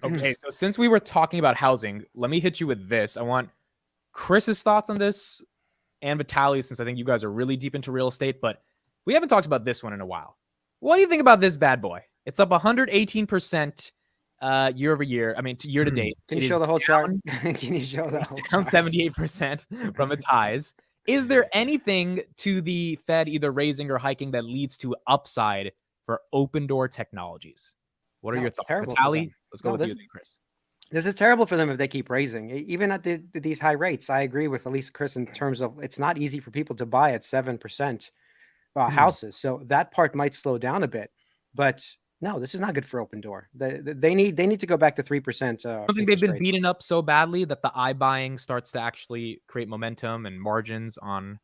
Okay, so since we were talking about housing, let me hit you with this. I want Chris's thoughts on this and Vitaly, since I think you guys are really deep into real estate, but we haven't talked about this one in a while. What do you think about this bad boy? It's up 118% year over year. I mean, year to date. Can you It show is the whole chart? down, Can you show the it's whole down chart? 78% from its highs. Is there anything to the Fed either raising or hiking that leads to upside for Opendoor Technologies? What are No, your it's thoughts? terrible for Vitaly, them. let's go No, with you this then, Chris. this is terrible for them if they keep raising, even at these high rates. I agree with at least Chris in terms of it's not easy for people to buy at 7% houses, so that part might slow down a bit. But no, this is not good for Opendoor. They need to go back to 3% I don't think they've interest been rates. beaten up so badly that the iBuying starts to actually create momentum and margins on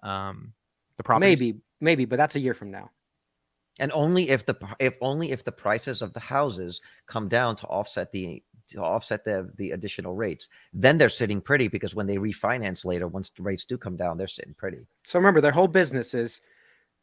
the properties. Maybe, but that's a year from now. And only if the prices of the houses come down to offset the additional rates, then they're sitting pretty, because when they refinance later, once the rates do come down, they're sitting pretty. So remember, their whole business is,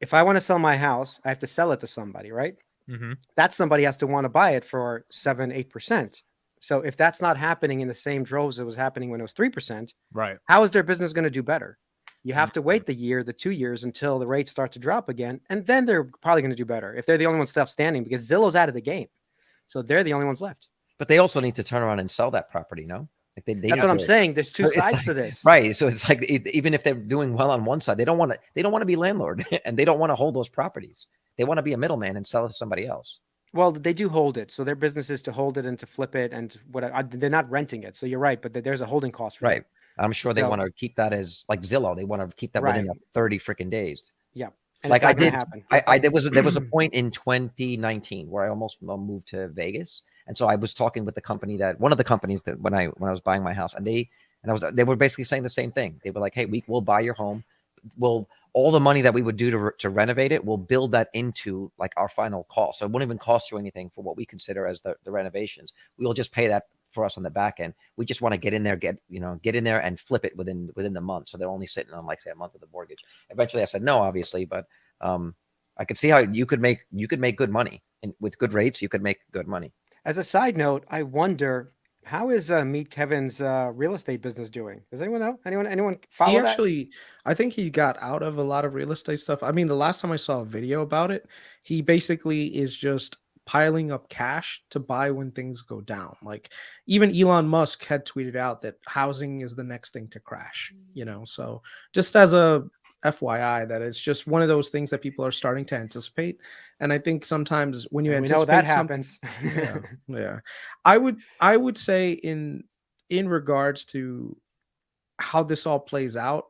if I want to sell my house, I have to sell it to somebody, right? Mm-hmm. That somebody has to want to buy it for 7-8%. So if that's not happening in the same droves it was happening when it was 3%, right? How is their business going to do better? You have to wait the 2 years until the rates start to drop again, and then they're probably going to do better if they're the only ones left standing, because Zillow's out of the game, so they're the only ones left. But they also need to turn around and sell that property, no? Like that's what I'm saying. There's two sides to this, right? So it's like, even if they're doing well on one side, they don't want to be landlord, and they don't want to hold those properties. They want to be a middleman and sell it to somebody else. Well, they do hold it, so their business is to hold it and to flip it, and they're not renting it. So you're right, but there's a holding cost for right. them. I'm sure they want to keep that as like Zillow. They want to keep that within 30 freaking days. Yeah. And like I did, there was a point in 2019 where I almost moved to Vegas, and so I was talking with one of the companies that when I was buying my house, and they were basically saying the same thing. They were like, "Hey, we'll buy your home. All the money that we would do to renovate it, we'll build that into like our final cost. So it won't even cost you anything for what we consider as the renovations. We'll just pay that for us on the back end. We just want to get in there and flip it within the month. So they're only sitting on, like, say, a month of the mortgage." Eventually I said no, obviously, but I could see how you could make good money, and with good rates, you could make good money. As a side note, I wonder, how is Meet Kevin's real estate business doing? Does anyone know? Anyone follow that? I think he got out of a lot of real estate stuff. I mean, the last time I saw a video about it, he basically is just piling up cash to buy when things go down. Like, even Elon Musk had tweeted out that housing is the next thing to crash, so just as a FYI, that it's just one of those things that people are starting to anticipate. And I think sometimes when you anticipate that something, happens. yeah. I would say in regards to how this all plays out,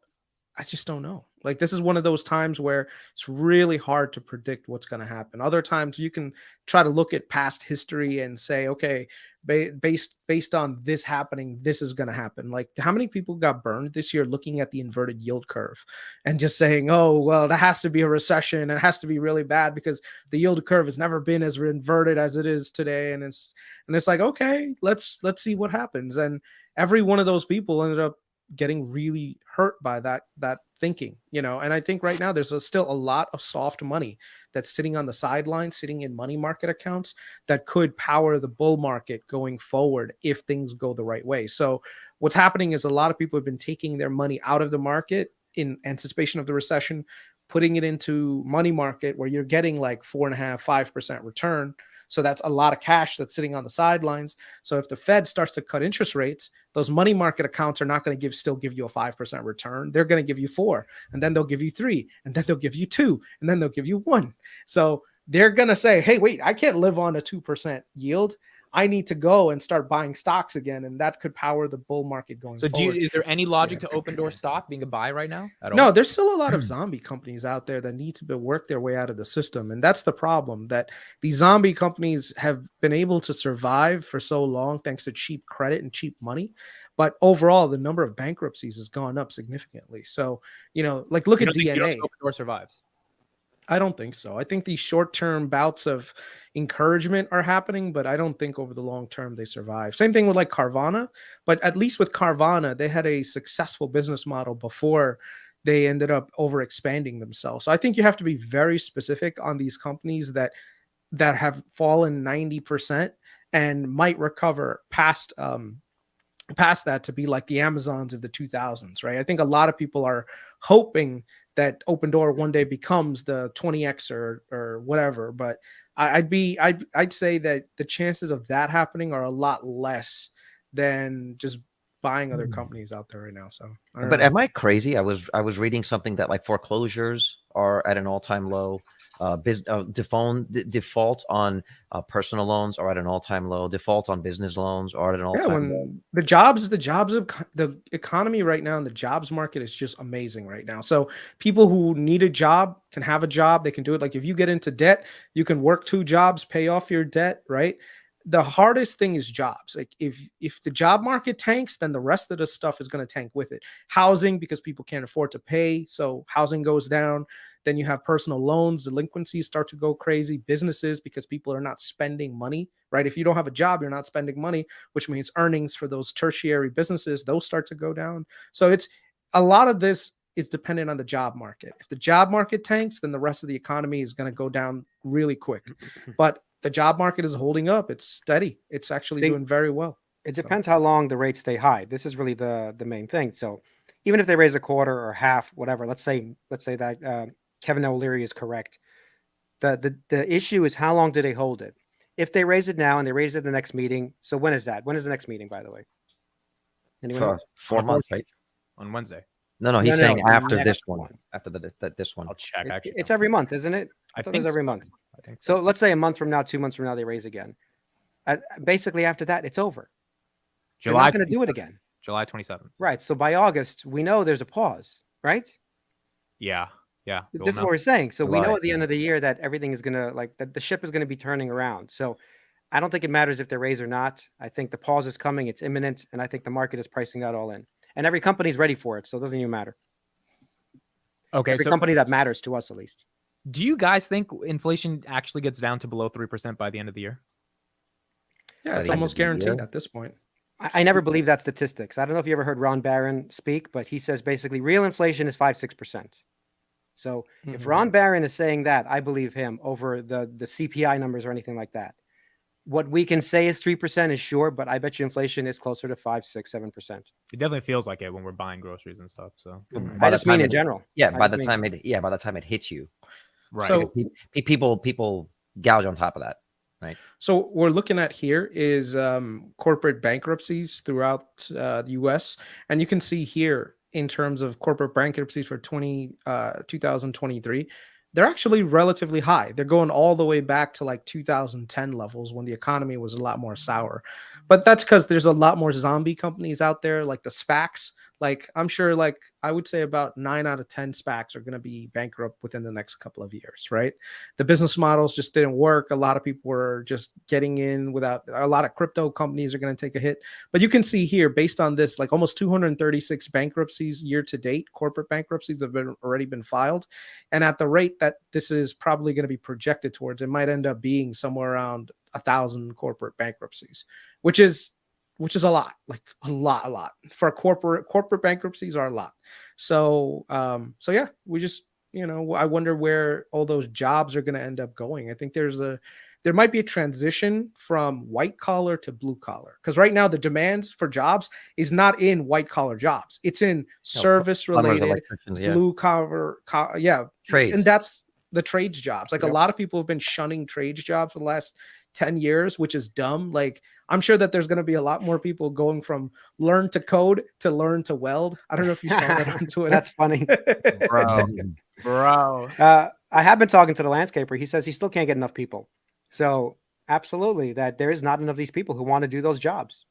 I just don't know. Like, this is one of those times where it's really hard to predict what's going to happen. Other times you can try to look at past history and say, okay, based on this happening, this is going to happen. Like, how many people got burned this year looking at the inverted yield curve and just saying, oh, well, that has to be a recession and it has to be really bad because the yield curve has never been as inverted as it is today. And it's like, okay, let's see what happens. And every one of those people ended up getting really hurt by that thinking, and I think right now there's still a lot of soft money that's sitting on the sidelines, sitting in money market accounts that could power the bull market going forward if things go the right way. So what's happening is a lot of people have been taking their money out of the market in anticipation of the recession, putting it into money market where you're getting like 4.5-5% return. So that's a lot of cash that's sitting on the sidelines. So if the Fed starts to cut interest rates, those money market accounts are not going to still give you a 5% return. They're going to give you 4, and then they'll give you 3, and then they'll give you 2, and then they'll give you 1. So they're going to say, hey, wait, I can't live on a 2% yield. I need to go and start buying stocks again, and that could power the bull market going forward. Is there any logic to Opendoor stock being a buy right now at all? No, there's still a lot of zombie companies out there that need to work their way out of the system, and that's the problem, that these zombie companies have been able to survive for so long thanks to cheap credit and cheap money. But overall, the number of bankruptcies has gone up significantly. So, like, look at DNA. Opendoor survives. I don't think so. I think these short-term bouts of encouragement are happening, but I don't think over the long term they survive. Same thing with like Carvana, but at least with Carvana, they had a successful business model before they ended up overexpanding themselves. So I think you have to be very specific on these companies that have fallen 90% and might recover past that to be like the Amazons of the 2000s, right? I think a lot of people are hoping that Opendoor one day becomes the 20x or whatever, but I'd say that the chances of that happening are a lot less than just buying other companies out there right now. So, but am I crazy? I was reading something that like foreclosures are at an all-time low. Defaults on personal loans are at an all-time low. Defaults on business loans are at an all-time low. The jobs of the economy right now, and the jobs market is just amazing right now. So people who need a job can have a job. They can do it. Like if you get into debt, you can work 2 jobs, pay off your debt, right? The hardest thing is jobs. Like if the job market tanks, then the rest of the stuff is going to tank with it. Housing, because people can't afford to pay, so housing goes down. Then you have personal loans, delinquencies start to go crazy. Businesses, because people are not spending money, right? If you don't have a job, you're not spending money, which means earnings for those tertiary businesses, those start to go down. So it's a lot of this is dependent on the job market. If the job market tanks, then the rest of the economy is going to go down really quick. But the job market is holding up. It's steady. It's actually doing very well. It depends how long the rates stay high. This is really the main thing. So even if they raise a quarter or half, whatever, let's say that Kevin O'Leary is correct. The issue is how long do they hold it? If they raise it now and they raise it at the next meeting. So when is that? When is the next meeting, by the way? Anyone know? 4 months, right? On Wednesday. No, he's saying the after this next one. After this one. I'll check. Actually, It's every month, isn't it? I thought it think was every so. month. I think So let's say a month from now, 2 months from now, they raise again. Basically, after that, it's over. They're July not going to do it again. July 27th. Right. So by August, we know there's a pause, right? Yeah. This is what we're saying. So we know July, at the end of the year that everything is going to the ship is going to be turning around. So I don't think it matters if they raise or not. I think the pause is coming. It's imminent. And I think the market is pricing that all in. And every company is ready for it. So it doesn't even matter. Okay. Every So company that matters to us, at least. do you guys think inflation actually gets down to below 3% by the end of the year? Yeah, it's almost guaranteed at this point. I never believe that statistics. I don't know if you ever heard Ron Barron speak, but he says basically real inflation is 5-6%. So if Ron Barron is saying that, I believe him over the CPI numbers or anything like that. What we can say is 3% is sure, but I bet you inflation is closer to 5, 6, 7%. It definitely feels like it when we're buying groceries and stuff. So I just mean in general. Yeah, by the time it hits you. right. So People gouge on top of that. Right. So what we're looking at here is corporate bankruptcies throughout the U.S. And you can see here in terms of corporate bankruptcies for 2023, they're actually relatively high. They're going all the way back to like 2010 levels when the economy was a lot more sour. But that's because there's a lot more zombie companies out there, like the SPACs. Like I'm sure, like I would say about 9 out of 10 SPACs are going to be bankrupt within the next couple of years, right? The business models just didn't work. A lot of people were just getting in without, a lot of crypto companies are going to take a hit. But you can see here, based on this, like almost 236 bankruptcies year to date, corporate bankruptcies have already been filed. And at the rate that this is probably going to be projected towards, it might end up being somewhere around 1,000 corporate bankruptcies, which is a lot, like a lot for corporate bankruptcies are a lot. So yeah, we just, I wonder where all those jobs are going to end up going. I think there might be a transition from white collar to blue collar, because right now the demands for jobs is not in white collar jobs. It's in service related, blue collar, trades. And that's the trades jobs. Like a lot of people have been shunning trades jobs for the last 10 years, which is dumb. Like I'm sure that there's going to be a lot more people going from learn to code to learn to weld. I don't know if you saw that on Twitter. That's funny. Bro. I have been talking to the landscaper. He says he still can't get enough people. So absolutely that there is not enough of these people who want to do those jobs.